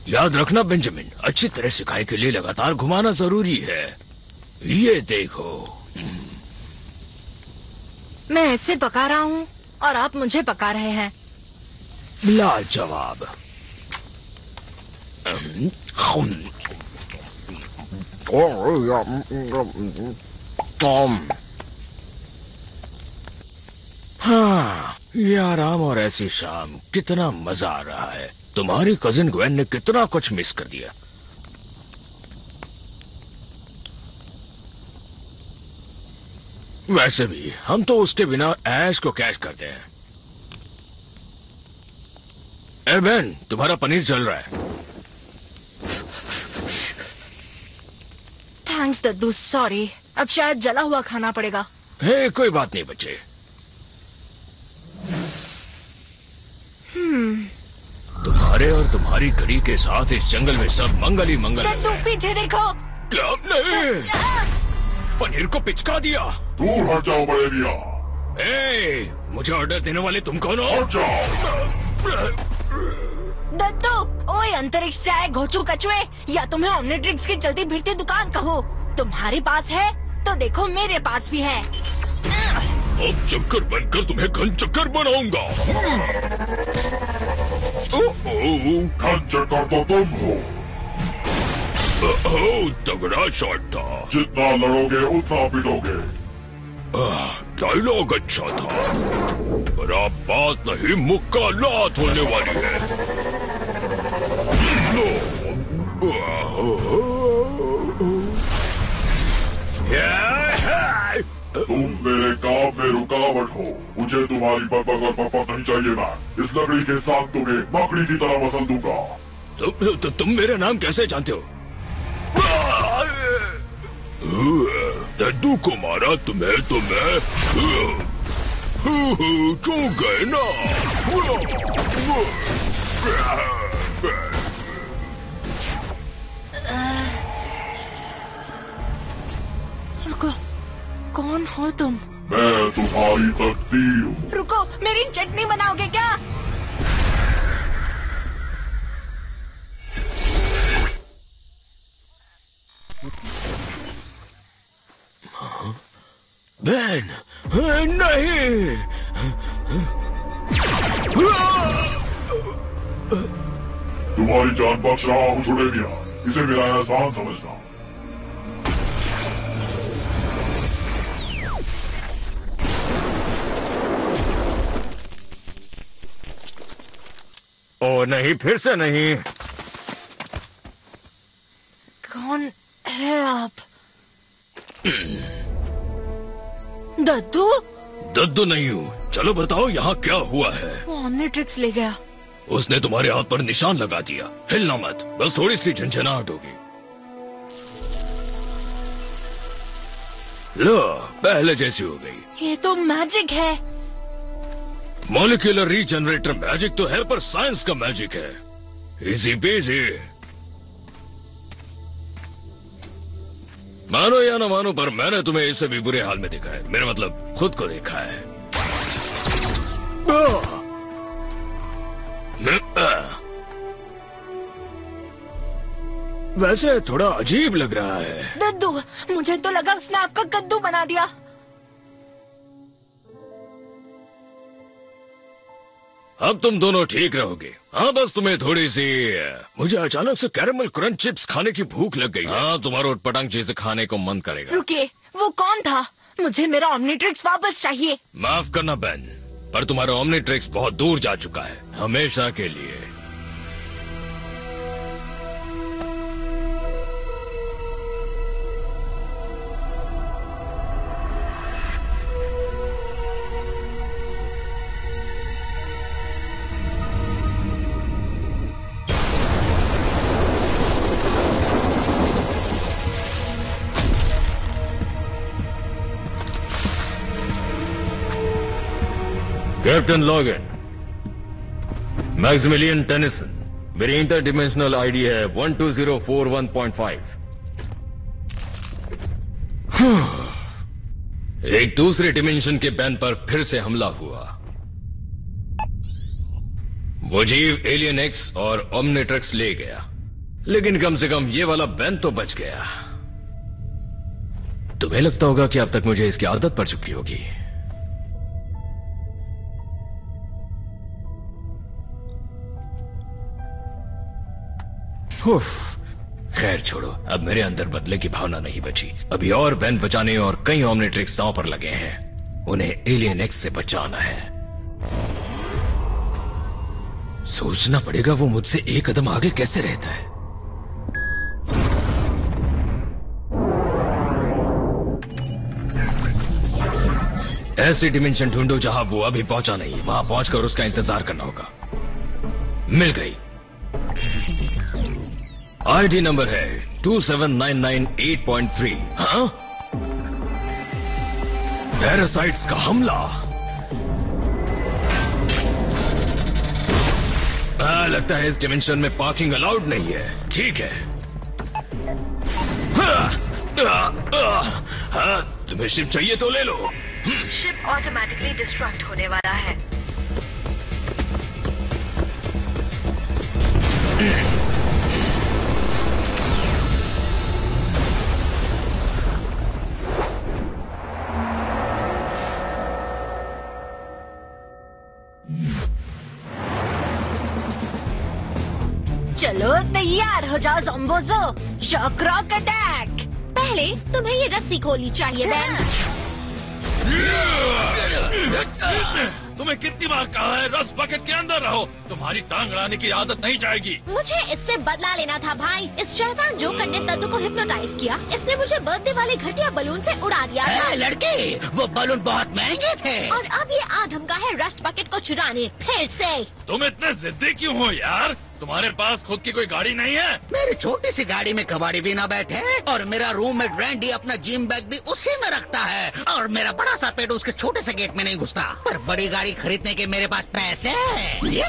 याद रखना बेंजामिन, अच्छी तरह सिखाई के लिए लगातार घुमाना जरूरी है। ये देखो, मैं ऐसे पका रहा हूँ और आप मुझे पका रहे हैं। लाजवाब। हाँ, ये आराम और ऐसी शाम, कितना मजा आ रहा है। तुम्हारी कजिन ग्वेन ने कितना कुछ मिस कर दिया। वैसे भी हम तो उसके बिना ऐश को कैश करते हैं। ए बेन, तुम्हारा पनीर जल रहा है। थैंक्स दद्दू, सॉरी। अब शायद जला हुआ खाना पड़ेगा। हे, कोई बात नहीं बच्चे। तुम्हारे और तुम्हारी कड़ी के साथ इस जंगल में सब मंगल ही मंगल दद्दू, पीछे देखो। क्या? नहीं, पनीर को पिचका दिया। दूर हट जाओ बड़ेरिया। ए, मुझे ऑर्डर देने वाले तुम कौन हो? हट जाओ। दद्दू, ओए अंतरिक्ष से आए घोचू कछुए, या तुम्हें ओमनिट्रिक्स की चलती फिरती दुकान कहो। तुम्हारे पास है तो देखो मेरे पास भी है। अब चक्कर बनकर तुम्हें घन चक्कर बनाऊंगा। घन चक्कर तो तुम हो। तगड़ा शॉट था। जितना लड़ोगे उतना पिटोगे। डायलॉग अच्छा था, पर अब बात नहीं, मुक्का लात होने वाली है। तुम मेरे काम में रुकावट हो। मुझे तुम्हारी बकबक और पकपक नहीं चाहिए। मैं इस लकड़ी के साथ तुम्हें मकड़ी की तरह मसल दूंगा। तुम मेरा नाम कैसे जानते हो? दद्दू को मारा तुम्हें तो मैं क्यों गए ना। रुको, कौन हो तुम? मैं तुम्हारी तकदीर हूँ। रुको, मेरी चटनी बनाओगे क्या? बेन, नहीं। तुम्हारी जान बख्श रहा हूँ छुड़ेलिया। इसे मेरा एहसान समझना। ओ नहीं, फिर से नहीं। कौन है आप? दद्दू? दद्दू नहीं हूँ। चलो बताओ यहाँ क्या हुआ है। वो ओमनिट्रिक्स ले गया। उसने तुम्हारे हाथ पर निशान लगा दिया। हिलना मत, बस थोड़ी सी झंझनाहट होगी। लो, पहले जैसी हो गई। ये तो मैजिक है। मॉलिक्यूलर रीजनरेटर मैजिक तो है, पर साइंस का मैजिक है। Easy PG. मानो या ना मानो, पर मैंने तुम्हें इससे भी बुरे हाल में देखा है। मेरा मतलब खुद को देखा है। वैसे थोड़ा अजीब लग रहा है। दद्दू, मुझे तो लगा उसने आपका कद्दू बना दिया। अब तुम दोनों ठीक रहोगे। हाँ, बस तुम्हें थोड़ी सी, मुझे अचानक से कैरेमल क्रंच चिप्स खाने की भूख लग गई। हाँ, तुम्हारा उटपटांग चीजें खाने को मन करेगा। रुकिए, वो कौन था? मुझे मेरा ओमनिट्रिक्स वापस चाहिए। माफ करना बेन, पर तुम्हारा ओमनिट्रिक्स बहुत दूर जा चुका है, हमेशा के लिए। कैप्टन लॉगन, मैक्सिमिलियन टेनिसन, मेरी इंटरडिमेंशनल आईडी है 12041.5। एक दूसरे डिमेंशन के बैन पर फिर से हमला हुआ। वो जीव एलियन एक्स और ओमनिट्रिक्स ले गया। लेकिन कम से कम ये वाला बेन तो बच गया। तुम्हें लगता होगा कि अब तक मुझे इसकी आदत पड़ चुकी होगी। खैर छोड़ो, अब मेरे अंदर बदले की भावना नहीं बची। अभी और बेन बचाने और कई ओमनिट्रिक्स दांव पर लगे हैं। उन्हें एलियन एक्स से बचाना है। सोचना पड़ेगा वो मुझसे एक कदम आगे कैसे रहता है। ऐसी डिमेंशन ढूंढो जहां वो अभी पहुंचा नहीं। वहां पहुंचकर उसका इंतजार करना होगा। मिल गई। आईडी नंबर है 27998.3। हाँ, पैरासाइट्स का हमला। लगता है इस डिमेंशन में पार्किंग अलाउड नहीं है। ठीक है। हाँ, तुम्हें शिप चाहिए तो ले लो। शिप ऑटोमेटिकली डिस्ट्रक्ट होने वाला है। चलो तैयार हो जाओ ज़ोंबोज़ो। Shock rock attack. पहले तुम्हें ये रस्सी खोलनी चाहिए बेन। तुम्हें कितनी बार कहा है रस बकेट के अंदर रहो। तुम्हारी टांग अड़ाने की आदत नहीं जाएगी। मुझे इससे बदला लेना था भाई। इस शैतान जोकर ने दद्दू को हिप्नोटाइज किया। इसने मुझे बर्थडे वाले घटिया बलून से उड़ा दिया था। लड़के, वो बलून बहुत महंगे थे। और अब ये आधमका है रस्ट बकेट को चुराने फिर से। तुम इतने जिद्दी क्यों हो यार? तुम्हारे पास खुद की कोई गाड़ी नहीं है? मेरी छोटी सी गाड़ी में कबाड़ी भी ना बैठे। और मेरा रूममेट रैंडी अपना जिम बैग भी उसी में रखता है। और मेरा बड़ा सा पेट उसके छोटे से गेट में नहीं घुसता। पर बड़ी गाड़ी खरीदने के मेरे पास पैसे हैं। ये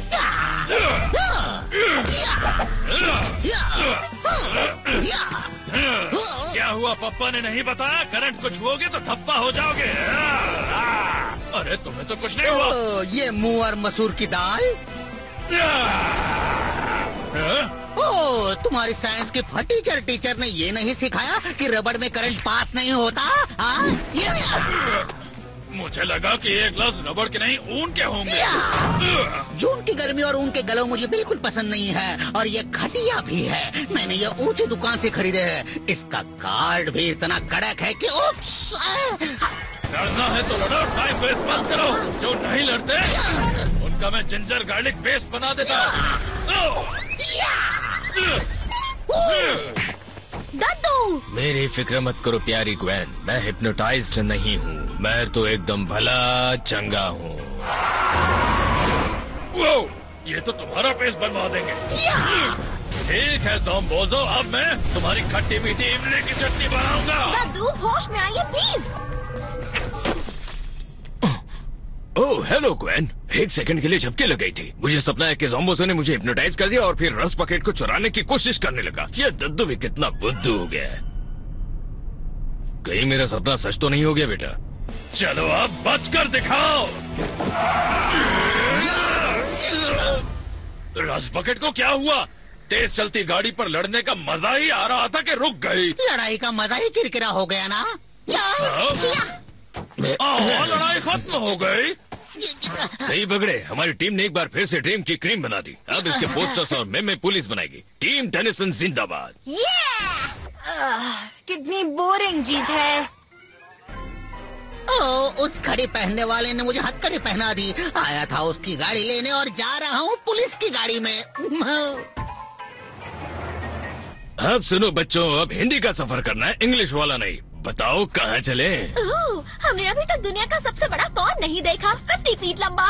क्या हुआ? पप्पा ने नहीं बताया? करंट को छुओगे तो धप्पा हो जाओगे। अरे तुम्हें तो कुछ नहीं हुआ। ये मुंह और मसूर की दाल। ओ, तुम्हारी साइंस की फटीचर टीचर ने ये नहीं सिखाया कि रबड़ में करंट पास नहीं होता? मुझे लगा कि ये ग्लव्स रबड़ के नहीं ऊन के होंगे। जून की गर्मी और ऊन के गलों मुझे बिल्कुल पसंद नहीं है। और ये घटिया भी है। मैंने ये ऊंची दुकान से खरीदे हैं। इसका कार्ड भी इतना कड़क है कि लड़ना है तो लड़ो। टाइम वेस्ट मत करो। जो नहीं लड़ते उनका मैं जिंजर गार्लिक पेस्ट बना देता हूँ। दद्दू, मेरी फिक्र मत करो प्यारी ग्वेन। मैं हिप्नोटाइज्ड नहीं हूँ। मैं तो एकदम भला चंगा हूँ। वो ये तो तुम्हारा पेस्ट बनवा देंगे। ठीक है ज़ोंबोज़ो, अब मैं तुम्हारी खट्टी मीठी इमली की चटनी बनाऊंगा। दद्दू होश में आइए प्लीज। Oh hello Gwen. एक सेकंड के लिए झपकी लग गई थी। मुझे सपना है कि ज़ोंबोज़ो ने मुझे हिप्नोटाइज कर दिया और फिर रस बकेट को चुराने की कोशिश करने लगा। ये दद्दू भी कितना बुद्धू हो गया है। कहीं मेरा सपना सच तो नहीं हो गया बेटा? चलो अब बच कर दिखाओ। रस बकेट को क्या हुआ? तेज चलती गाड़ी पर लड़ने का मजा ही आ रहा था कि रुक गई। लड़ाई का मजा ही किरकिरा हो गया ना। लड़ाई खत्म हो गई। सही बगड़े, हमारी टीम ने एक बार फिर से ड्रीम की क्रीम बना दी। अब इसके पोस्टर्स और मेमे पुलिस बनाएगी। टीम टेनिसन जिंदाबाद। कितनी बोरिंग जीत है। उस घड़ी पहनने वाले ने मुझे हथकड़ी पहना दी। आया था उसकी गाड़ी लेने और जा रहा हूँ पुलिस की गाड़ी में। अब सुनो बच्चों, अब हिंदी का सफर करना है, इंग्लिश वाला नहीं। बताओ कहाँ चले? हमने अभी तक दुनिया का सबसे बड़ा कॉर्न नहीं देखा। 50 फीट लंबा।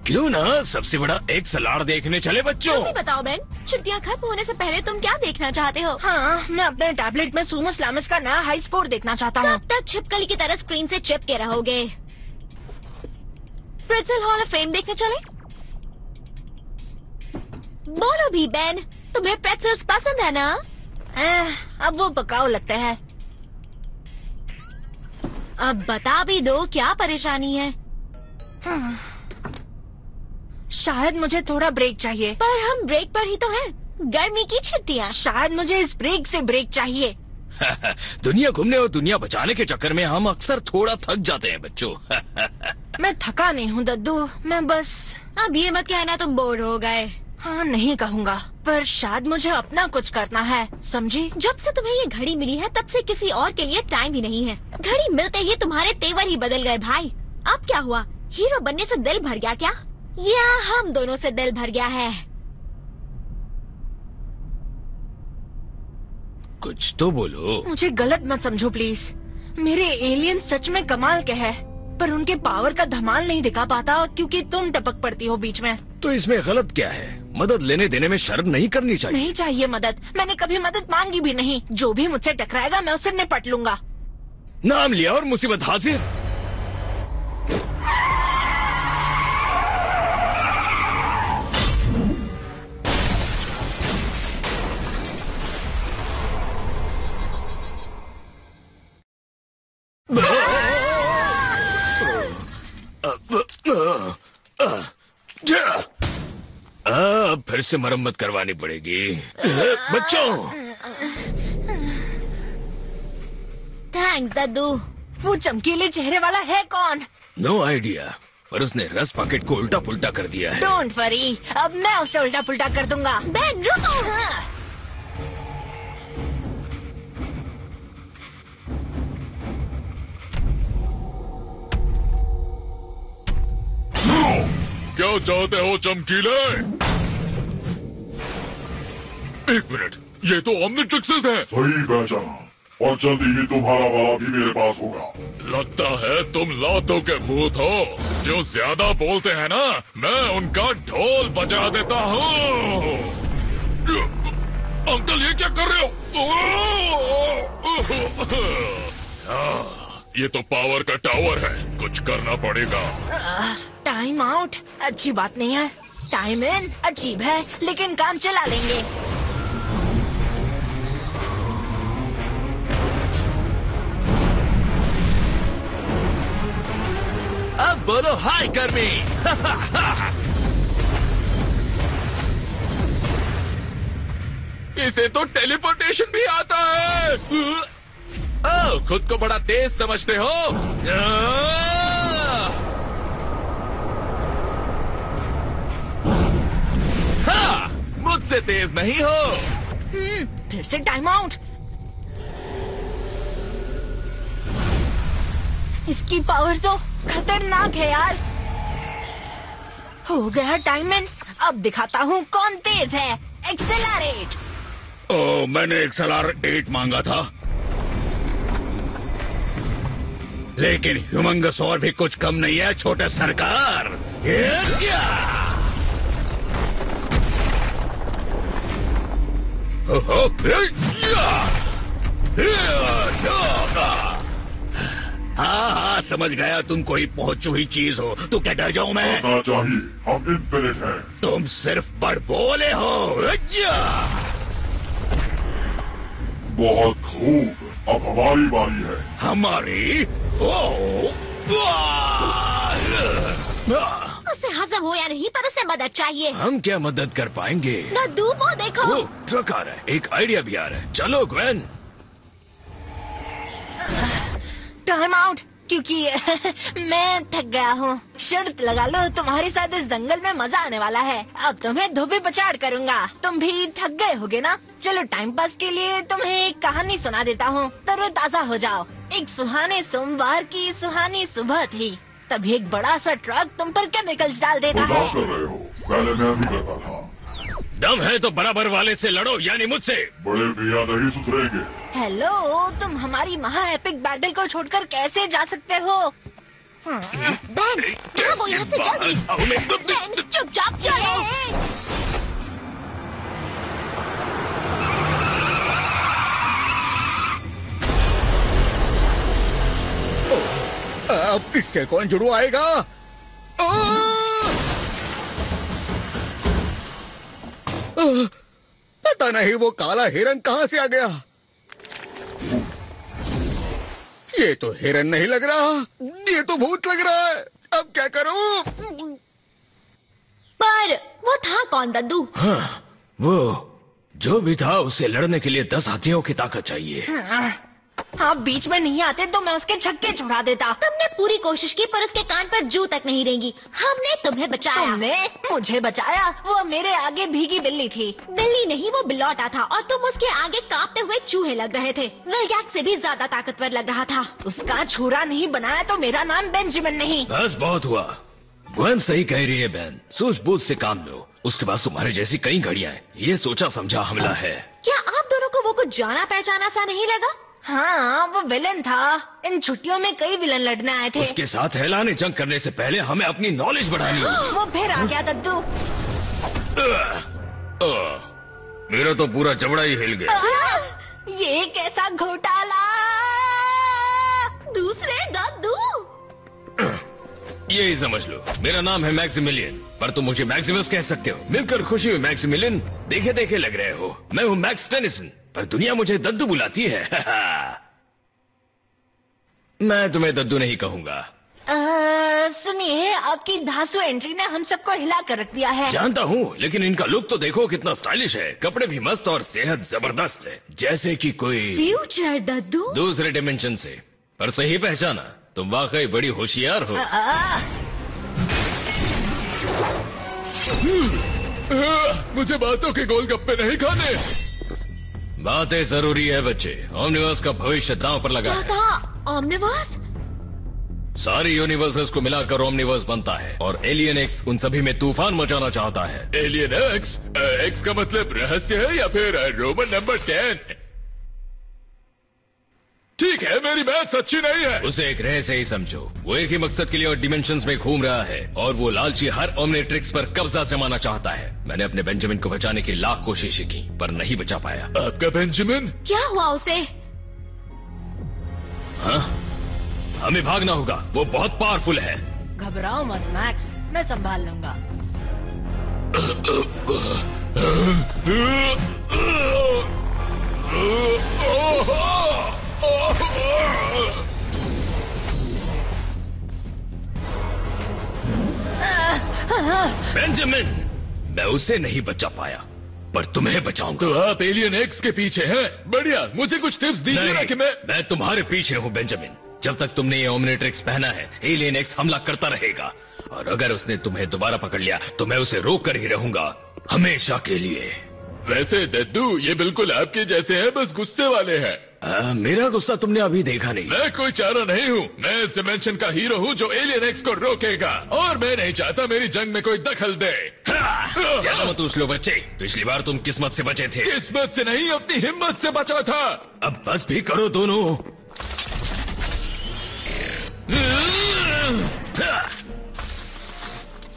क्यों ना सबसे बड़ा एक सलाड देखने चले बच्चों। जल्दी बताओ बेन, छुट्टियाँ खत्म होने से पहले तुम क्या देखना चाहते हो? हाँ, मैं अपने टैबलेट में सुमो स्लामस का नया हाई स्कोर देखना चाहता हूँ। तब तक छिपकली की तरह स्क्रीन से चिपके रहोगे। प्रेट्ज़ल हॉल ऑफ फेम देखने चले? बोलो भी बेन, तुम्हें प्रेट्ज़ल्स पसंद है ना? अब वो पकाओ लगता है। अब बता भी दो क्या परेशानी है। शायद मुझे थोड़ा ब्रेक चाहिए। पर हम ब्रेक पर ही तो हैं। गर्मी की छुट्टियाँ। शायद मुझे इस ब्रेक से ब्रेक चाहिए। दुनिया घूमने और दुनिया बचाने के चक्कर में हम अक्सर थोड़ा थक जाते हैं बच्चों। मैं थका नहीं हूँ दद्दू, मैं बस। अब ये मत कहना तुम बोर हो गए। हाँ नहीं कहूँगा, पर शायद मुझे अपना कुछ करना है, समझी? जब से तुम्हें ये घड़ी मिली है तब से किसी और के लिए टाइम ही नहीं है। घड़ी मिलते ही तुम्हारे तेवर ही बदल गए भाई। अब क्या हुआ, हीरो बनने से दिल भर गया क्या? या हम दोनों से दिल भर गया है? कुछ तो बोलो। मुझे गलत मत समझो प्लीज। मेरे एलियन सच में कमाल के हैं, पर उनके पावर का धमाल नहीं दिखा पाता क्योंकि तुम टपक पड़ती हो बीच में। तो इसमें गलत क्या है? मदद लेने देने में शर्म नहीं करनी चाहिए। नहीं चाहिए मदद, मैंने कभी मदद मांगी भी नहीं। जो भी मुझसे टकराएगा मैं उससे निपट लूंगा। नाम लिया और मुसीबत हाजिर। अब फिर से मरम्मत करवानी पड़ेगी। बच्चों, थैंक्स दद्दू। वो चमकीले चेहरे वाला है कौन? नो आइडिया, पर उसने रस पॉकेट को उल्टा पुल्टा कर दिया है। डोंट वरी, अब मैं उसे उल्टा पुल्टा कर दूंगा। बेन रुको। क्या चाहते हो चमकीले? एक मिनट, ये तो ऑम्निट्रिक्सेस है। सही पहचाना, और जल्दी ही तुम्हारा वाला भी मेरे पास होगा। लगता है तुम लातों के भूत हो। जो ज्यादा बोलते हैं ना, मैं उनका ढोल बजा देता हूँ। अंकल ये क्या कर रहे हो? ये तो पावर का टावर है, कुछ करना पड़ेगा। टाइम आउट अच्छी बात नहीं है, टाइम इन अजीब है, लेकिन काम चला लेंगे। अब बोलो हाय कर्मी। इसे तो टेलीपोर्टेशन भी आता है। खुद को बड़ा तेज समझते हो? हाँ, मुझसे तेज नहीं हो। फिर से टाइम आउट। इसकी पावर तो खतरनाक है यार। हो गया टाइम इन, अब दिखाता हूँ कौन तेज है। एक्सेलरेट। मैंने एक्सेलरेट मांगा था, लेकिन ह्यूमंगस और भी कुछ कम नहीं है छोटे सरकार। ये क्या? हाँ, समझ गया तुम कोई पहुंची हुई चीज हो। तो क्या डर जाऊं मैं? करना चाहिए, हम इन्फिनिट हैं। तुम सिर्फ बड़बोले हो। बहुत खूब, अब हमारी बारी है। हमारी? उसे हजम हो या नहीं, पर उसे मदद चाहिए। हम क्या मदद कर पाएंगे? दद्दू वो देखो। वो ट्रक आ रहा है, एक आइडिया भी आ रहा है। चलो ग्वेन। टाइम आउट, क्योंकि मैं थक गया हूँ। शर्त लगा लो, तुम्हारे साथ इस दंगल में मजा आने वाला है। अब तुम्हें धोबी पछाड़ करूँगा। तुम भी थक गए होगे ना? चलो टाइम पास के लिए तुम्हें एक कहानी सुना देता हूँ, तरोताजा हो जाओ। एक सुहाने सोमवार की सुहानी सुबह थी, तभी एक बड़ा सा ट्रक तुम पर केमिकल्स डाल देता है। मजाक कर रहे हो? पहले मैं भी करता था। दम है तो बराबर वाले से लड़ो, यानी मुझसे। बड़े मियाँ नहीं सुधरेंगे। हेलो, तुम हमारी महा एपिक बैटल को छोड़कर कैसे जा सकते हो? बेन, भागो यहाँ से जल्दी। बेन, चुपचाप चलो। अब इससे कौन जुड़वाएगा? पता नहीं वो काला हिरन कहाँ से आ गया। ये तो हिरन नहीं लग रहा, ये तो भूत लग रहा है। अब क्या करूं? पर वो था कौन दद्दू? हाँ, वो जो भी था उसे लड़ने के लिए 10 हाथियों की ताकत चाहिए। आप बीच में नहीं आते तो मैं उसके छक्के छुड़ा देता। तुमने पूरी कोशिश की पर उसके कान पर जू तक नहीं रेंगी। हमने तुम्हें बचाया। तुमने मुझे बचाया? वो मेरे आगे भीगी बिल्ली थी। बिल्ली नहीं, वो बिल्लौटा था और तुम उसके आगे कांपते हुए चूहे लग रहे थे। विल्गैक से भी ज्यादा ताकतवर लग रहा था। उसका छुरा नहीं बनाया तो मेरा नाम बेंजामिन नहीं। बस बहुत हुआ। ग्वेन सही कह रही है बहन, सूझबूझ से काम लो। उसके पास तुम्हारे जैसी कई घड़ियां हैं। ये सोचा समझा हमला है। क्या आप दोनों को वो कुछ जाना पहचाना सा नहीं लगा? हाँ, वो विलन था। इन छुट्टियों में कई विलन लड़ने आए थे। उसके साथ ऐलान जंग करने से पहले हमें अपनी नॉलेज बढ़ानी होगी। वो फिर आ गया दद्दू। मेरा तो पूरा जबड़ा ही हिल गया। ये कैसा घोटाला! दूसरे दद्दू। यही समझ लो, मेरा नाम है मैक्सिमिलियन, पर तुम मुझे मैक्सिमस कह सकते हो। मिलकर खुशी हुई मैक्सिमिलियन। देखे देखे लग रहे हो। मैं हूँ मैक्स टेनिसन, पर दुनिया मुझे दद्दू बुलाती है। मैं तुम्हें दद्दू नहीं कहूंगा। सुनिए, आपकी धांसू एंट्री ने हम सबको हिला कर रख दिया है। जानता हूँ, लेकिन इनका लुक तो देखो कितना स्टाइलिश है। कपड़े भी मस्त और सेहत जबरदस्त है, जैसे कि कोई फ्यूचर दद्दू। दूसरे डिमेंशन से। पर सही पहचाना, तुम वाकई बड़ी होशियार हो। मुझे बातों के गोलगप्पे नहीं खाने। बातें जरूरी है बच्चे। ओमनिवर्स का भविष्य दांव पर लगा क्या है। कहा? ओमनिवर्स? सारी यूनिवर्सेस को मिलाकर ओमनिवर्स बनता है और एलियन एक्स उन सभी में तूफान मचाना चाहता है। Alien x? एक्स का मतलब रहस्य है या फिर रोमन नंबर 10? ठीक है, मेरी बात सच्ची नहीं है। उसे एक रहस्य ही समझो। वो एक ही मकसद के लिए और डिमेंशंस में घूम रहा है और वो लालची हर ओमनिट्रिक्स पर कब्जा जमाना चाहता है। मैंने अपने बेंजामिन को बचाने की लाख कोशिशें की, पर नहीं बचा पाया। आपका बेंजामिन? क्या हुआ उसे? हाँ, हमें भागना होगा। वो बहुत पावरफुल है। घबराओ मत मैक्स, मैं संभाल लूंगा। बेंजामिन, मैं उसे नहीं बचा पाया, पर तुम्हें बचाऊंगा। तो आप एलियन एक्स के पीछे हैं? बढ़िया, मुझे कुछ टिप्स दीजिए ना कि मैं तुम्हारे पीछे हूँ बेंजामिन। जब तक तुमने ये ओमनिट्रिक्स पहना है, एलियन एक्स हमला करता रहेगा, और अगर उसने तुम्हें दोबारा पकड़ लिया तो मैं उसे रोक कर ही रहूंगा, हमेशा के लिए। वैसे दद्दू, ये बिल्कुल आपके जैसे हैं, बस गुस्से वाले हैं। मेरा गुस्सा तुमने अभी देखा नहीं। मैं कोई चारा नहीं हूँ। मैं इस डिमेंशन का हीरो हूँ जो एलियन एक्स को रोकेगा, और मैं नहीं चाहता मेरी जंग में कोई दखल दे। ज्यादा मत उछलो बच्चे। पिछली बार तुम किस्मत से बचे थे। किस्मत से नहीं, अपनी हिम्मत से बचा था। अब बस भी करो दोनों।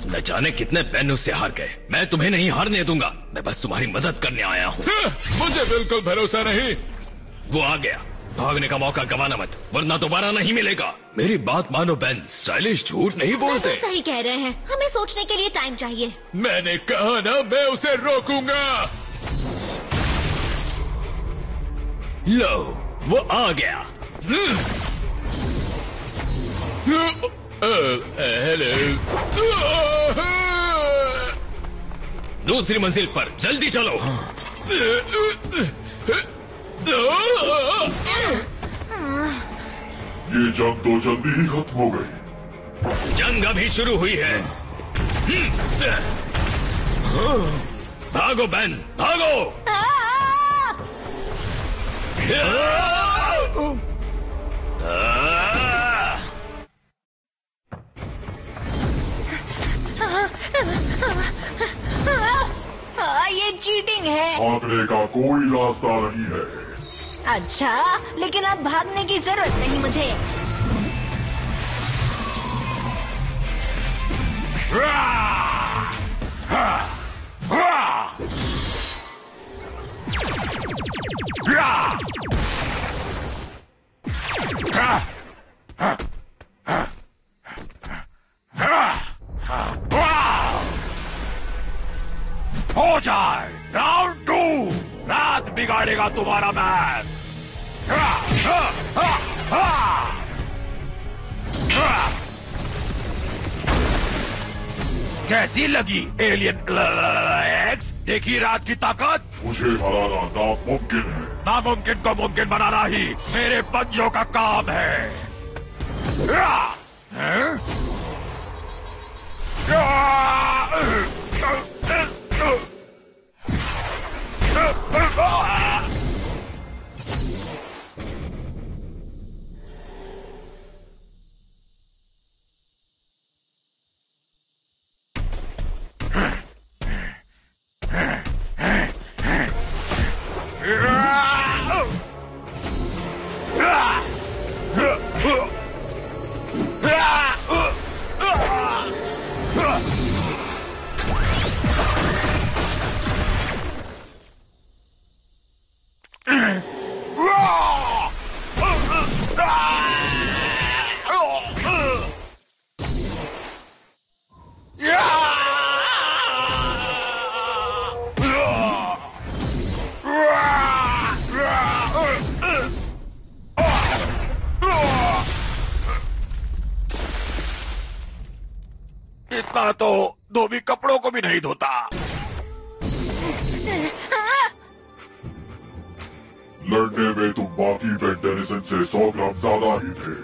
न जाने कितने पेन उससे हार गए। मैं तुम्हें नहीं हारने दूंगा। मैं बस तुम्हारी मदद करने आया हूँ। मुझे बिल्कुल भरोसा नहीं। वो आ गया। भागने का मौका गवाना मत, वरना दोबारा नहीं मिलेगा। मेरी बात मानो बेन, स्टाइलिश झूठ नहीं बोलते। सही कह रहे हैं, हमें सोचने के लिए टाइम चाहिए। मैंने कहा ना, मैं उसे रोकूंगा। लो, वो आ गया। हेलो। दूसरी मंजिल पर जल्दी चलो। ये जंग तो जल्दी ही खत्म हो गई। जंग अभी शुरू हुई है। भागो बेन, भागो। ये चीटिंग है। भागने का कोई रास्ता नहीं है। अच्छा, लेकिन अब भागने की जरूरत नहीं मुझे। हो जाए राउंड 2। रात बिगाड़ेगा तुम्हारा मैच। कैसी लगी एलियन एक्स? देखी रात की ताकत। मुझे हराना नामुमकिन है। नामुमकिन को मुमकिन बनाना ही मेरे पंजों का काम है। हैं? इतना तो धोबी कपड़ों को भी नहीं धोता। लड़ने में तुम बाकी बेन टेनिसन से 100 ग्राम ज्यादा ही थे,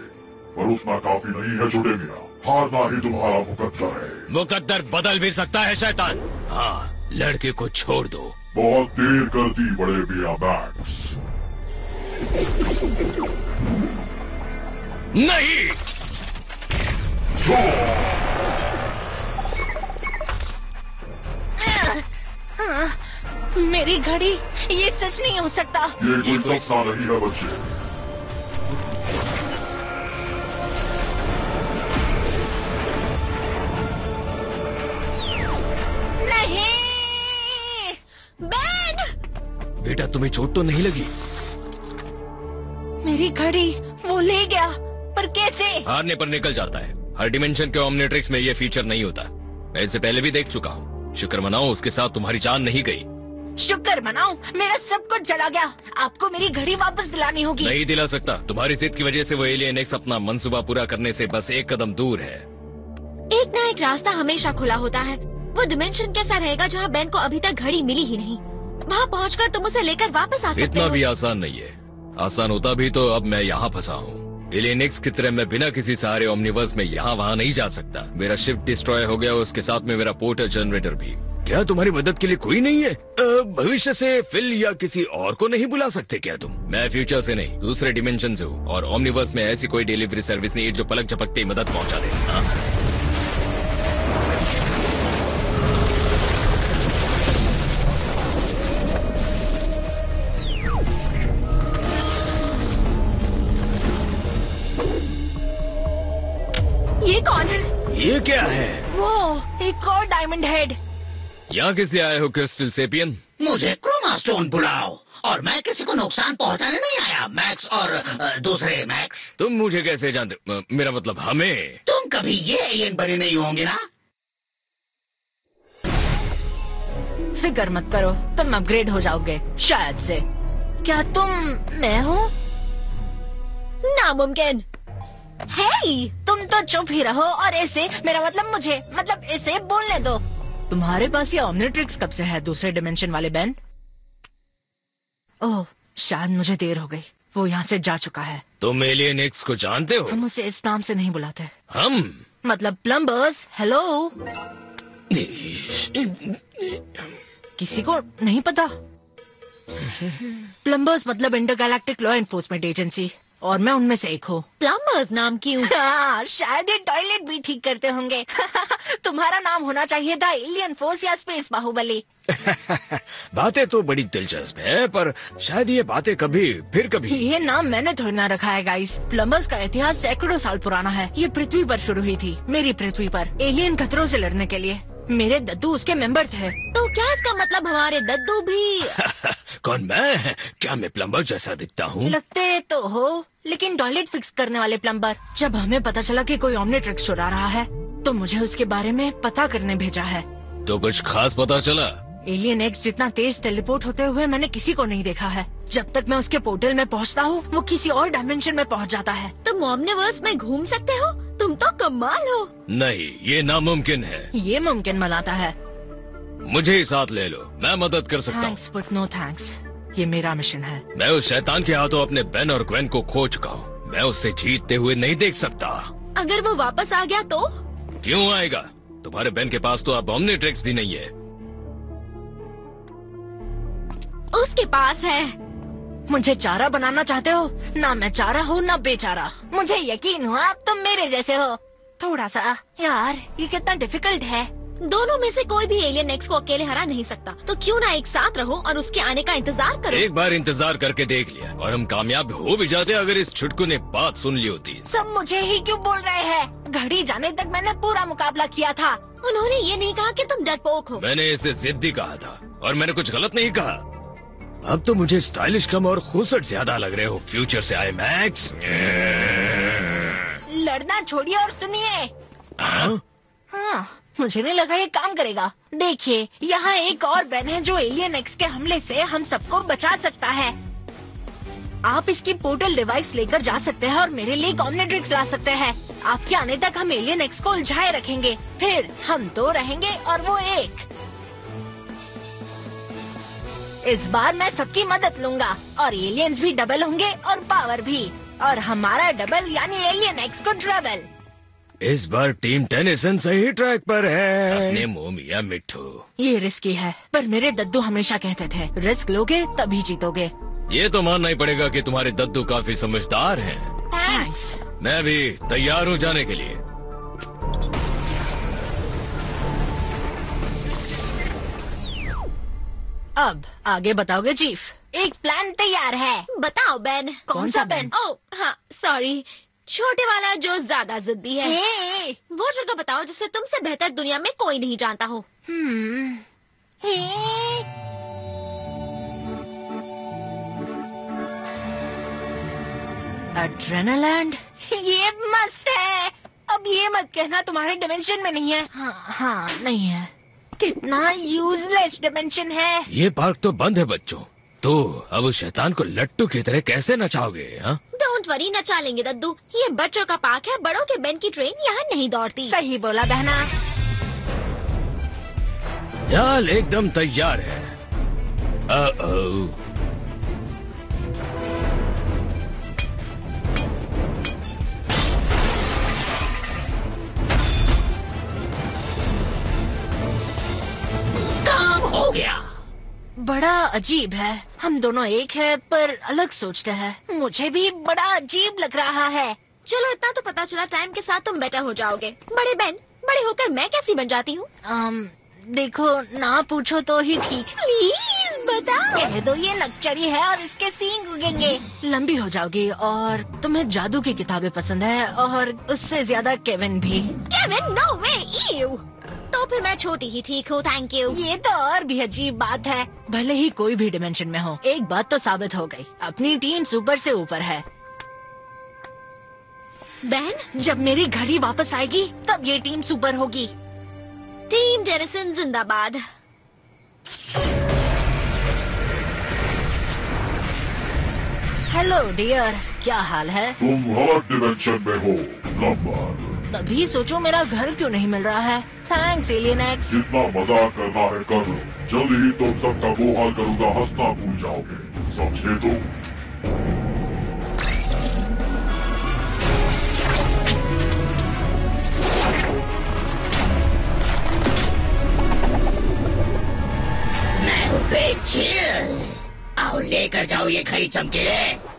पर उतना काफी नहीं है छोटे मियाँ। हारना ही तुम्हारा मुकद्दर है। मुकद्दर बदल भी सकता है शैतान। हाँ, लड़के को छोड़ दो। बहुत देर कर दी बड़े मियाँ मैक्स। नहीं, मेरी घड़ी, ये सच नहीं हो सकता। ये कोई सपना नहीं है बच्चे। नहीं बेन! बेटा तुम्हें चोट तो नहीं लगी? मेरी घड़ी वो ले गया, पर कैसे? हारने पर निकल जाता है। हर डिमेंशन के ओमनिट्रिक्स में ये फीचर नहीं होता। मैं इससे पहले भी देख चुका हूँ। शुक्र मनाओ उसके साथ तुम्हारी जान नहीं गई। शुक्र मनाओ, मेरा सब कुछ जला गया। आपको मेरी घड़ी वापस दिलानी होगी। नहीं दिला सकता। तुम्हारी जिद की वजह से वो एलियन एक्स अपना मंसूबा पूरा करने से बस एक कदम दूर है। एक ना एक रास्ता हमेशा खुला होता है। वो डिमेंशन कैसा रहेगा जहाँ बेन को अभी तक घड़ी मिली ही नहीं? वहाँ पहुँचकर तुम उसे लेकर वापस आ सकते इतना हो। भी आसान नहीं है। आसान होता भी तो अब मैं यहाँ फंसा हूँ। एलियन एक्स की तरह मैं बिना किसी सहारे ओमनिवर्स में यहाँ वहाँ नहीं जा सकता। मेरा शिप डिस्ट्रॉय हो गया, उसके साथ में मेरा पोर्टल जनरेटर भी। क्या तुम्हारी मदद के लिए कोई नहीं है? भविष्य से फिल या किसी और को नहीं बुला सकते क्या तुम? मैं फ्यूचर से नहीं, दूसरे डिमेंशन से हूँ, और ओमनिवर्स में ऐसी कोई डिलीवरी सर्विस नहीं है जो पलक झपकते ही मदद पहुँचा दे। हाँ? ये कौन है? ये क्या है? वो एक और डायमंड हेड। यहाँ किस लिए आए हो क्रिस्टल सेपियन? मुझे क्रोमा स्टोन बुलाओ, और मैं किसी को नुकसान पहुंचाने नहीं आया। मैक्स और दूसरे मैक्स। तुम मुझे कैसे जानते? मेरा मतलब हमें। तुम कभी ये एलियन बने नहीं होंगे ना? फिक्र मत करो, तुम अपग्रेड हो जाओगे शायद से। क्या तुम मैं हूँ? नामुमकिन। हे, तुम तो चुप ही रहो और ऐसे, मेरा मतलब इसे बोलने दो। तुम्हारे पास ये ओमनिट्रिक्स कब से है, दूसरे डिमेंशन वाले बेन? ओह, शायद मुझे देर हो गई। वो यहाँ से जा चुका है। तुम एलियन एक्स को जानते हो? हम उसे इस नाम से नहीं बुलाते। हम मतलब प्लम्बर्स। हेलो, किसी को नहीं पता? प्लम्बर्स मतलब इंटरगैलेक्टिक लॉ एनफोर्समेंट एजेंसी, और मैं उनमें से एक हूँ। प्लम्बर्स नाम क्यों? हाँ, शायद ये टॉयलेट भी ठीक करते होंगे। तुम्हारा नाम होना चाहिए था एलियन फोर्स या स्पेस बाहुबली। बातें तो बड़ी दिलचस्प है, पर शायद ये बातें कभी। ये नाम मैंने थोड़ी ना रखा है गाइस। प्लम्बर्स का इतिहास सैकड़ों साल पुराना है। ये पृथ्वी पर शुरू हुई थी, मेरी पृथ्वी पर, एलियन खतरों से लड़ने के लिए। मेरे दद्दू उसके मेंबर थे। तो क्या इसका मतलब हमारे दद्दू भी? कौन मैं? क्या मैं प्लम्बर जैसा दिखता हूँ? लगते तो हो, लेकिन टॉयलेट फिक्स करने वाले प्लम्बर। जब हमें पता चला कि कोई ओमनिट्रिक्स चुरा रहा है, तो मुझे उसके बारे में पता करने भेजा है। तो कुछ खास पता चला? एलियन एक्स जितना तेज टेलीपोर्ट होते हुए मैंने किसी को नहीं देखा है। जब तक मैं उसके पोर्टल में पहुंचता हूँ, वो किसी और डायमेंशन में पहुंच जाता है। तुम ओमनिवर्स में घूम सकते हो? तुम तो कमाल हो। नहीं, ये नामुमकिन है। ये मुमकिन बनाता है। मुझे ही साथ ले लो, मैं मदद कर सकता हूँ। थैंक्स बट नो थैंक्स, ये मेरा मिशन है। मैं उस शैतान के हाथों अपने बेन और ग्वेन को खो चुका हूँ। मैं उससे जीतते हुए नहीं देख सकता। अगर वो वापस आ गया तो? क्यों आएगा? तुम्हारे बेन के पास तो अब ओमनीट्रिक्स भी नहीं है। उसके पास है। मुझे चारा बनाना चाहते हो? ना मैं चारा हूँ ना बेचारा। मुझे यकीन हुआ अब तुम मेरे जैसे हो। थोड़ा सा। यार ये कितना डिफिकल्ट है। दोनों में से कोई भी एलियन एक्स को अकेले हरा नहीं सकता, तो क्यों ना एक साथ रहो और उसके आने का इंतजार करो। एक बार इंतजार करके देख लिया और हम कामयाब हो भी जाते अगर इस छुटकू ने बात सुन ली होती। सब मुझे ही क्यों बोल रहे हैं? घड़ी जाने तक मैंने पूरा मुकाबला किया था। उन्होंने ये नहीं कहा कि तुम डरपोक हो। मैंने इसे जिद्दी कहा था और मैंने कुछ गलत नहीं कहा। अब तो मुझे स्टाइलिश कम और खूबसूरत ज्यादा लग रहे हो फ्यूचर से आए मैक्स। लड़ना छोड़िए और सुनिए। हाँ, मुझे नहीं लगा ये काम करेगा। देखिए, यहाँ एक और बेन है जो एलियन एक्स के हमले से हम सबको बचा सकता है। आप इसकी पोर्टल डिवाइस लेकर जा सकते हैं और मेरे लिए ओमनीट्रिक्स ला सकते हैं। आपके आने तक हम एलियन एक्स को उलझाए रखेंगे, फिर हम 2 रहेंगे और वो 1। इस बार मैं सबकी मदद लूंगा और एलियंस भी डबल होंगे और पावर भी, और हमारा डबल यानी एलियन एक्स को ट्रबल। इस बार टीम टेनिसन सही ट्रैक पर है। अपने मुंह मियां मिट्ठू। ये रिस्की है, पर मेरे दद्दू हमेशा कहते थे रिस्क लोगे तभी जीतोगे। ये तो मानना ही पड़ेगा कि तुम्हारे दद्दू काफी समझदार हैं। थैंक्स। मैं भी तैयार हूँ जाने के लिए। अब आगे बताओगे चीफ? एक प्लान तैयार है। बताओ बेन। कौन सा बेन? ओह हाँ सॉरी, छोटे वाला जो ज्यादा जिद्दी है। वो जगह बताओ जिसे तुमसे बेहतर दुनिया में कोई नहीं जानता हो। एड्रेनालैंड। ये मस्त है। अब ये मत कहना तुम्हारे डिमेंशन में नहीं है। हाँ, नहीं है। कितना यूजलेस डिमेंशन है। ये पार्क तो बंद है बच्चों, तो अब उस शैतान को लट्टू की तरह कैसे नचाओगे? डोंट वरी, नचा लेंगे दद्दू। ये बच्चों का पार्क है, बड़ों के बेन की ट्रेन यहाँ नहीं दौड़ती। सही बोला बहना। यार एकदम तैयार है। काम हो गया। बड़ा अजीब है, हम दोनों एक है पर अलग सोचते हैं। मुझे भी बड़ा अजीब लग रहा है। चलो इतना तो पता चला, टाइम के साथ तुम बेटर हो जाओगे। बड़े बेन, बड़े होकर मैं कैसी बन जाती हूँ? देखो, ना पूछो तो ही ठीक। प्लीज बताओ। कह दो ये नकचड़ी है और इसके सींग उगेंगे। लंबी हो जाओगी और तुम्हें जादू की किताबें पसंद है और उससे ज्यादा केविन भी। केविन? नो वे, ईव। तो फिर मैं छोटी ही ठीक हूँ, थैंक यू। ये तो और भी अजीब बात है। भले ही कोई भी डिमेंशन में हो, एक बात तो साबित हो गई, अपनी टीम सुपर से ऊपर है। बेन, जब मेरी घड़ी वापस आएगी तब ये टीम सुपर होगी। टीम टेनिसन जिंदाबाद। हेलो डियर, क्या हाल है? तुम हर डिमेंशन में हो नंबर। तभी सोचो मेरा घर क्यों नहीं मिल रहा है। Thanks alien x. जितना मजाक करना है कर लो, जल्द ही तुम सबका वो हाल करूंगा, हंसना भूल जाओगे, समझे तुम? मैं हूँ बिग चिल। आओ लेकर जाओ ये घड़ी चमकीले।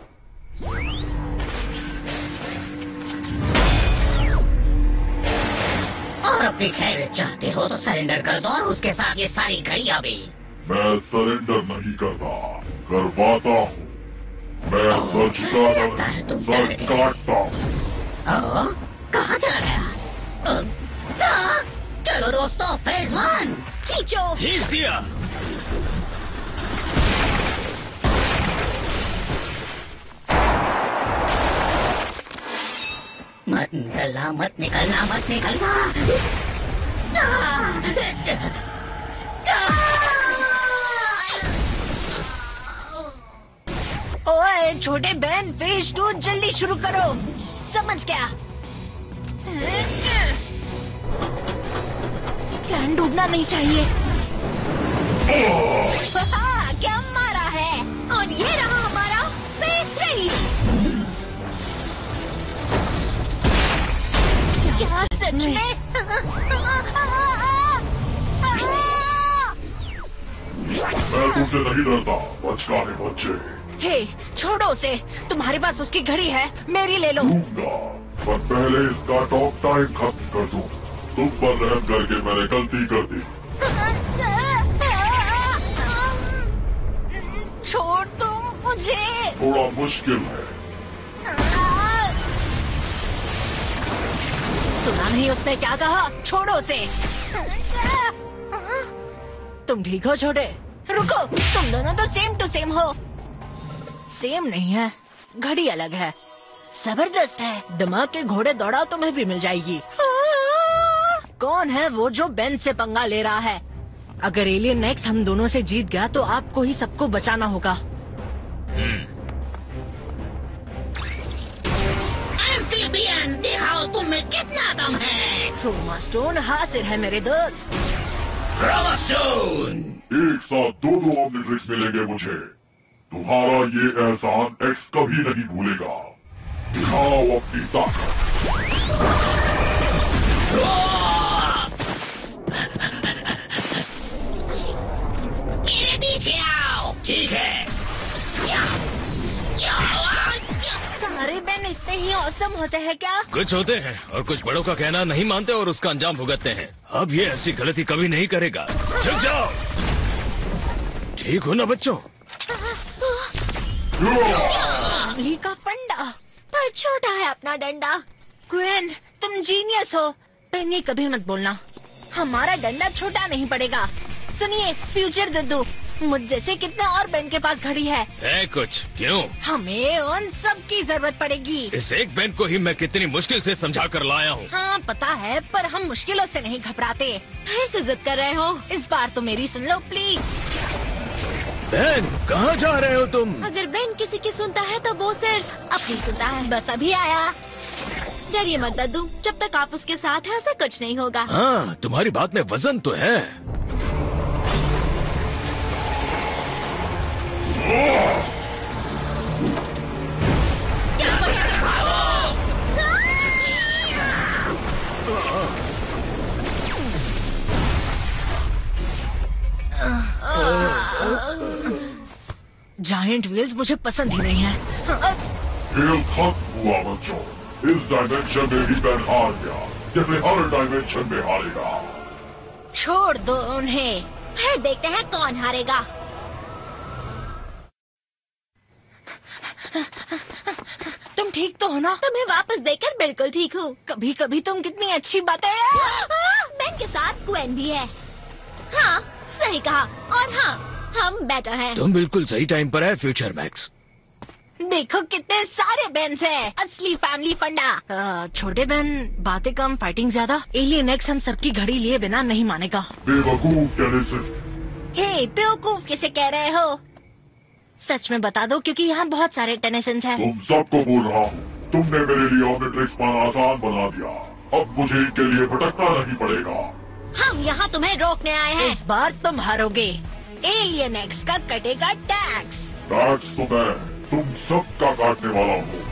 और अपनी खैरियत चाहते हो तो सरेंडर कर दो और उसके साथ ये सारी घड़ियां भी। मैं सरेंडर नहीं करता, करवाता हूँ। मैं सच काटता हूँ। कहाँ चला गया? चलो दोस्तों, फेज 1 खींचो। खींच दिया। मत निकलना, मत निकलना, मत निकलना। ओए छोटे बहन, फेज 2 जल्दी शुरू करो। समझ गया। प्लान डूबना नहीं चाहिए। क्या मारा है। और ये रहा हमारा फेज 3। क्या सच में? मैं तुमसे नहीं डरता बचकाने बच्चे। हे, छोड़ो उसे। तुम्हारे पास उसकी घड़ी है, मेरी ले लो। दूंगा, पर पहले इसका टॉक टाइम खत्म कर दूं। तुम पर रहम करके मैंने गलती कर दी। छोड़ दो मुझे। थोड़ा मुश्किल है। सुना नहीं उसने क्या कहा? छोड़ो उसे। तुम ठीक हो छोटे? रुको, तुम दोनों तो सेम टू सेम हो। सेम नहीं है, घड़ी अलग है। जबरदस्त है। दिमाग के घोड़े दौड़ाओ, तुम्हें भी मिल जाएगी। कौन है वो जो बेन से पंगा ले रहा है? अगर एलियन नेक्स्ट हम दोनों से जीत गया तो आपको ही सबको बचाना होगा। एम्फीबियन, दिखाओ तुम्हें कितना दम है। क्रोमा स्टोन हाजिर है मेरे दोस्त। क्रोमास्टोन। एक साथ दो ऑम्निट्रिक्स मिलेंगे मुझे। तुम्हारा ये एहसान एक्स कभी नहीं भूलेगा। दिखाओ अपनी ताकत। मेरे पीछे आओ। ठीक है। सारे बेन इतने ही औसम होते हैं क्या? कुछ होते हैं और कुछ बड़ों का कहना नहीं मानते और उसका अंजाम भुगतते हैं। अब ये ऐसी गलती कभी नहीं करेगा। चुप जाओ। ठीक हो ना बच्चों? अगली का फंडा। पर छोटा है अपना डंडा। क्वीन, तुम जीनियस हो। पेनी कभी मत बोलना। हमारा डंडा छोटा नहीं पड़ेगा। सुनिए फ्यूचर दद्दू, मुझ जैसे कितने और बेन के पास घड़ी है कुछ क्यों? हमें उन सब की जरूरत पड़ेगी। इस एक बेन को ही मैं कितनी मुश्किल से समझा कर लाया हूँ। हाँ पता है, पर हम मुश्किलों से नहीं घबराते। फिर से जिद कर रहे हो? इस बार तो मेरी सुन लो प्लीज। बेन, कहाँ जा रहे हो तुम? अगर बेन किसी की सुनता है तो वो सिर्फ अपनी सुनता है। बस अभी आया। डरिए मत दद्दू, जब तक आप उसके साथ हैं उसे कुछ नहीं होगा। हाँ, तुम्हारी बात में वजन तो है। जायंट व्हील्स मुझे पसंद ही नहीं है। खेल खत्म हुआ बच्चों। इस डायमेंशन में भी बेन हार गया, जैसे हर डायमेंशन में हारेगा। छोड़ दो उन्हें। फिर देखते हैं कौन हारेगा। तुम ठीक तो हो ना? तुम्हें वापस देखकर बिल्कुल ठीक हूँ। कभी कभी तुम कितनी अच्छी बातें। बेन के साथ क्वेन भी है। हाँ सही कहा। और हाँ, हम बेटर हैं। तुम बिल्कुल सही टाइम पर है फ्यूचर मैक्स। देखो कितने सारे बेन्स हैं। असली फैमिली फंडा। छोटे बेन बातें कम, फाइटिंग ज्यादा। एलियन एक्स हम सबकी घड़ी लिए बिना नहीं मानेगा। बेवकूफ टेनिसन। हे, बेवकूफ किसे कह रहे हो? सच में बता दो, क्योंकि यहाँ बहुत सारे टेनिसन्स हैं। तुम सबको बोल रहा हूँ, तुमने मेरे लिए ऑम्निट्रिक्स पाना आसान बना दिया। अब मुझे इनके लिए भटकना नहीं पड़ेगा। हम यहाँ तुम्हें रोकने आए हैं। इस बार तुम हारोगे। एलियन एक्स का कटेगा टैक्स। टैक्स तो मैं तुम सबका काटने वाला हूँ।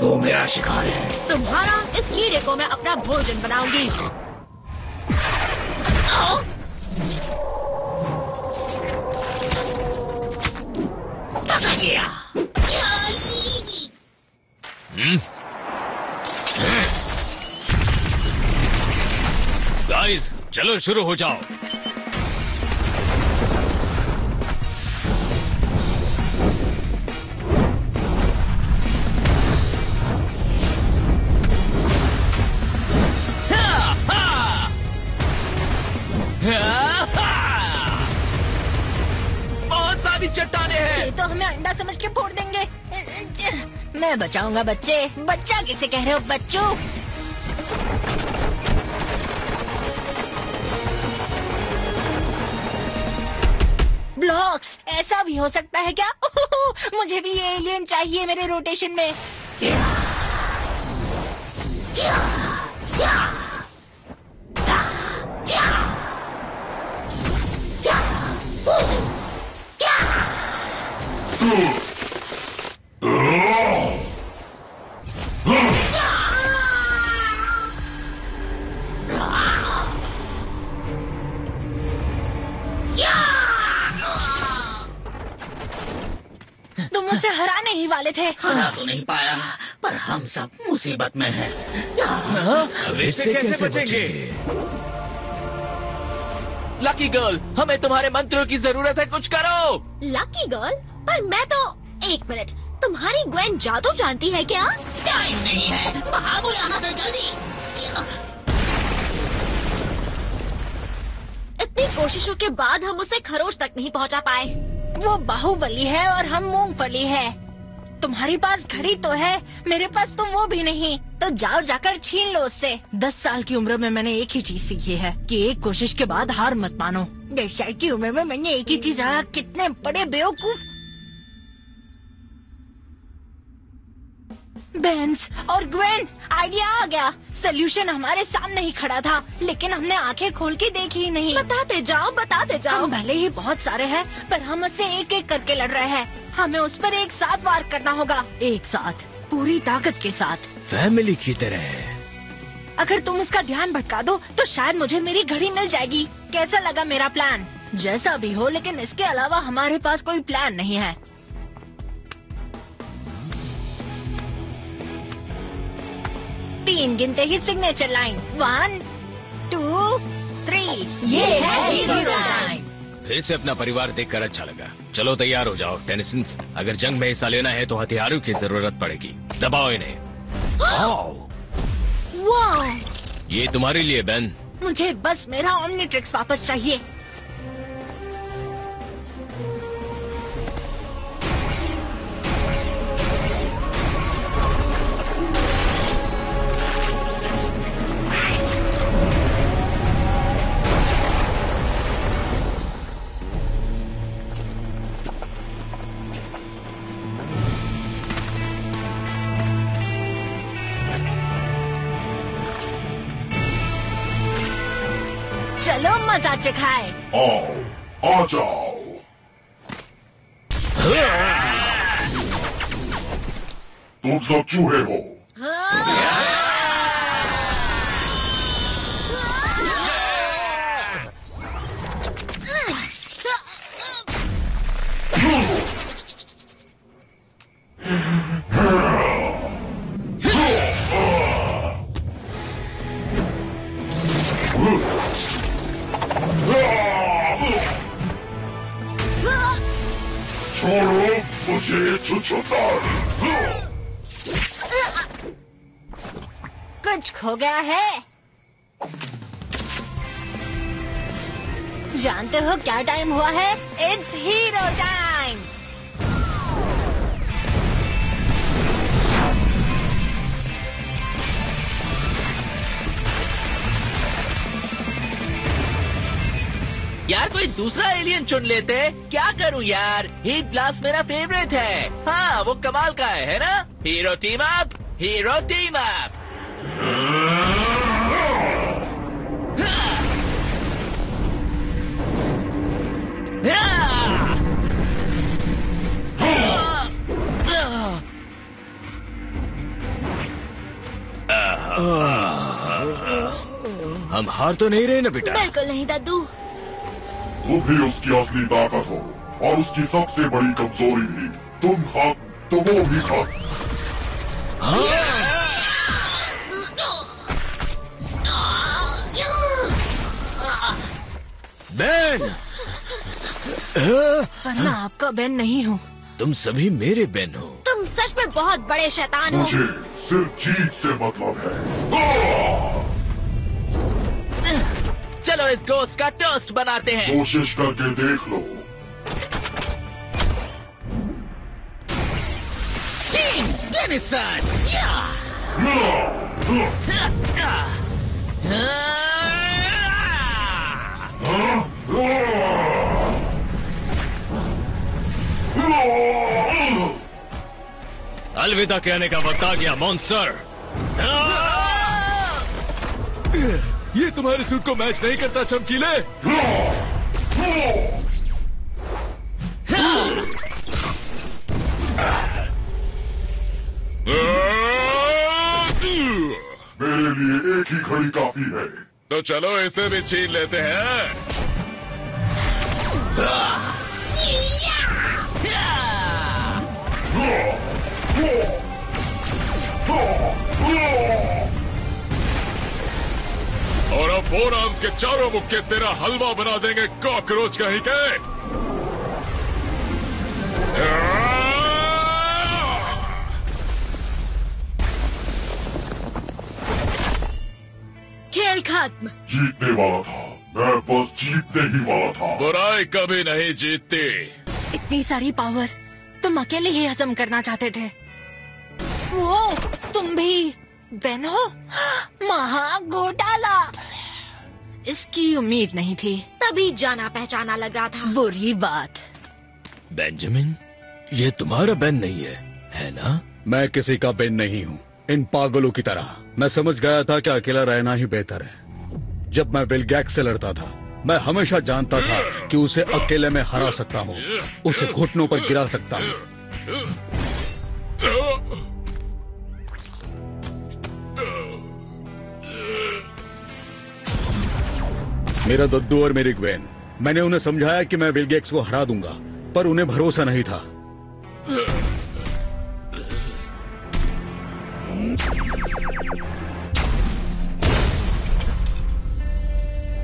वो मेरा शिकार है। तुम्हारा इस कीड़े को मैं अपना भोजन बनाऊंगी। पकड़ लिया। गाइस, चलो शुरू हो जाओ। बहुत सारी चट्टाने हैं। ये तो हमें अंडा समझ के फोड़ देंगे। मैं बचाऊंगा बच्चे। बच्चा किसे कह रहे हो बच्चों? ब्लॉक। बॉक्स, ऐसा भी हो सकता है क्या? मुझे भी ये एलियन चाहिए मेरे रोटेशन में। तुम मुझसे हराने ही वाले थे। हरा तो नहीं पाया, पर हम सब मुसीबत में हैं। अब इससे कैसे बचेंगे? लकी गर्ल, हमें तुम्हारे मंत्रों की जरूरत है, कुछ करो। Lucky girl? पर मैं तो... एक मिनट, तुम्हारी ग्वेन जादू जानती है क्या? टाइम नहीं है, भागो यहाँ से जल्दी। इतनी कोशिशों के बाद हम उसे खरोच तक नहीं पहुंचा पाए। वो बाहुबली है और हम मूंगफली है। तुम्हारे पास घड़ी तो है, मेरे पास तो वो भी नहीं। तो जाओ जाकर छीन लो उससे। 10 साल की उम्र में मैंने एक ही चीज सीखी है कि एक कोशिश के बाद हार मत मानो। 10 साल की उम्र में मैंने एक ही चीज, कितने बड़े बेवकूफ। बेंस और ग्वेन, आइडिया आ गया। सोल्यूशन हमारे सामने ही खड़ा था, लेकिन हमने आंखें खोल के देखी ही नहीं। बताते जाओ, बताते जाओ। हम भले ही बहुत सारे हैं, पर हम उससे एक एक करके लड़ रहे हैं। हमें उस पर एक साथ वार करना होगा, एक साथ, पूरी ताकत के साथ, फैमिली की तरह। अगर तुम उसका ध्यान भटका दो तो शायद मुझे मेरी घड़ी मिल जाएगी। कैसा लगा मेरा प्लान? जैसा भी हो, लेकिन इसके अलावा हमारे पास कोई प्लान नहीं है। तीन गिनते ही सिग्नेचर लाइन, 1 2 3। ये है हीरो टाइम। फिर से अपना परिवार देखकर अच्छा लगा। चलो तैयार हो जाओ टेनिसन्स, अगर जंग में हिस्सा लेना है तो हथियारों की जरूरत पड़ेगी। दबाओ इन्हें। वाह! ये तुम्हारे लिए बेन। मुझे बस मेरा ओमनीट्रिक्स वापस चाहिए। चलो मजा चखाए। आओ, आ जाओ। तुम सब चूहे हो। छोड़ो मुझे छुछुंदर। कुछ खो गया है। जानते हो क्या टाइम हुआ है? It's hero time. यार कोई दूसरा एलियन चुन लेते। क्या करूं यार, हीट ब्लास्ट मेरा फेवरेट है। हाँ वो कमाल का है ना? Hero team up, hero team up. हम हार तो नहीं रहे ना बेटा? बिल्कुल नहीं दादू। तुम भी उसकी असली ताकत हो और उसकी सबसे बड़ी कमजोरी भी। तुम खत्म तो वो भी खत्म। बेन! पर मैं आपका बेन नहीं हूँ। तुम सभी मेरे बेन हो। तुम सच में बहुत बड़े शैतान हो। मुझे सिर्फ जीत से मतलब है। चलो इस गोश्त का टोस्ट बनाते हैं। कोशिश करके देख लो। Team Denison. अलविदा कहने का वक्त आ गया मॉन्स्टर। ये तुम्हारे सूट को मैच नहीं करता चमकीले। मेरे लिए एक ही घड़ी काफी है। तो चलो इसे भी छीन लेते हैं। और अब 4 आर्म्स के चारों मुक्के तेरा हलवा बना देंगे कॉकरोच कहीं के। खेल खत्म। जीतने वाला था मैं, बस जीतने ही वाला था। बुराई कभी नहीं जीतती। इतनी सारी पावर तुम अकेले ही हजम करना चाहते थे। वो तुम भी बेन हो? महा घोटाला। इसकी उम्मीद नहीं थी। तभी जाना पहचाना लग रहा था। बुरी बात। बेंजामिन, ये तुम्हारा बेन नहीं है ना? मैं किसी का बेन नहीं हूँ। इन पागलों की तरह मैं समझ गया था कि अकेला रहना ही बेहतर है। जब मैं विलगैक्स से लड़ता था, मैं हमेशा जानता था कि उसे अकेले में हरा सकता हूँ, उसे घुटनों पर गिरा सकता हूँ। मेरा दद्दू और मेरी ग्वेन, मैंने उन्हें समझाया कि मैं विलगैक्स को हरा दूंगा, पर उन्हें भरोसा नहीं था।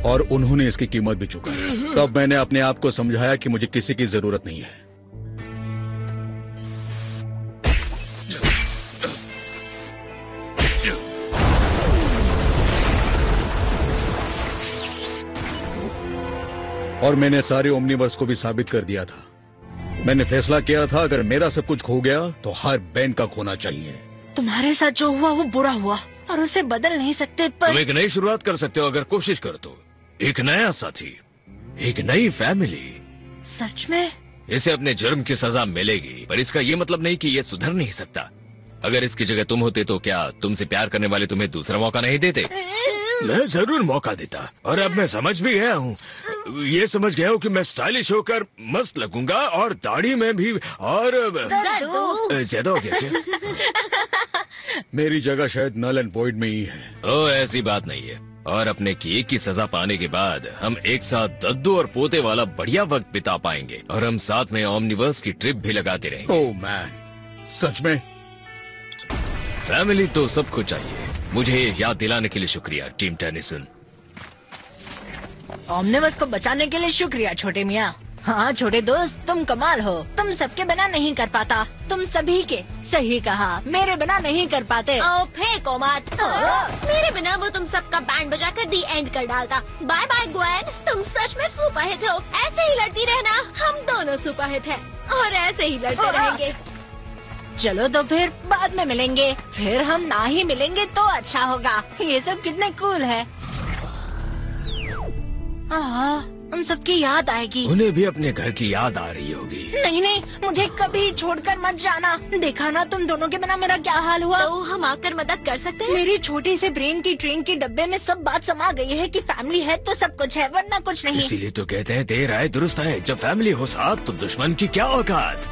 और उन्होंने इसकी कीमत भी चुकाई। तब मैंने अपने आप को समझाया कि मुझे किसी की जरूरत नहीं है। और मैंने सारे ओमनिवर्स को भी साबित कर दिया था। मैंने फैसला किया था अगर मेरा सब कुछ खो गया तो हर बेन का खोना चाहिए। तुम्हारे साथ जो हुआ वो बुरा हुआ और उसे बदल नहीं सकते, पर तुम एक नई शुरुआत कर सकते हो अगर कोशिश करो तो। एक नया साथी, एक नई फैमिली। सच में? इसे अपने जुर्म की सजा मिलेगी, पर इसका ये मतलब नहीं कि ये सुधर नहीं सकता। अगर इसकी जगह तुम होते तो क्या तुमसे प्यार करने वाले तुम्हें दूसरा मौका नहीं देते? मैं जरूर मौका देता, और अब मैं समझ भी गया हूँ। ये समझ गया हूँ कि मैं स्टाइलिश होकर मस्त लगूंगा, और दाढ़ी में भी। और ज्यादा हो गया क्या? मेरी जगह शायद नल एंड वॉइड में ही है। ओ, ऐसी बात नहीं है। और अपने किए की सजा पाने के बाद हम एक साथ दद्दू और पोते वाला बढ़िया वक्त बिता पाएंगे, और हम साथ में ओमनिवर्स की ट्रिप भी लगाते रहेंगे। ओह मैन, सच में? फैमिली तो सबको चाहिए। मुझे याद दिलाने के लिए शुक्रिया टीम टेनिसन। ओमनिवर्स को बचाने के लिए शुक्रिया छोटे मियाँ। हाँ छोटे दोस्त, तुम कमाल हो। तुम सबके बिना नहीं कर पाता, तुम सभी के। सही कहा, मेरे बिना नहीं कर पाते। ओ फेंको मत। मेरे बिना वो तुम सबका बैंड बजाकर दी एंड कर डालता। बाय बाय ग्वेन, तुम सच में सुपर हिट हो। ऐसे ही लड़ती रहना, हम दोनों सुपर हिट हैं और ऐसे ही लड़ते रहेंगे। चलो तो फिर बाद में मिलेंगे। फिर हम ना ही मिलेंगे तो अच्छा होगा। ये सब कितने कूल है। उन सबकी याद आएगी। उन्हें भी अपने घर की याद आ रही होगी। नहीं नहीं, मुझे कभी छोड़कर मत जाना। देखा ना तुम दोनों के बिना मेरा क्या हाल हुआ। तो हम आकर मदद कर सकते हैं। मेरी छोटी से ब्रेन की ट्रेन के डब्बे में सब बात समा गई है कि फैमिली है तो सब कुछ है, वरना कुछ नहीं। इसीलिए तो कहते हैं देर आए दुरुस्त आए। जब फैमिली हो साथ तो दुश्मन की क्या औकात।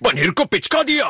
पनीर को पिचका दिया।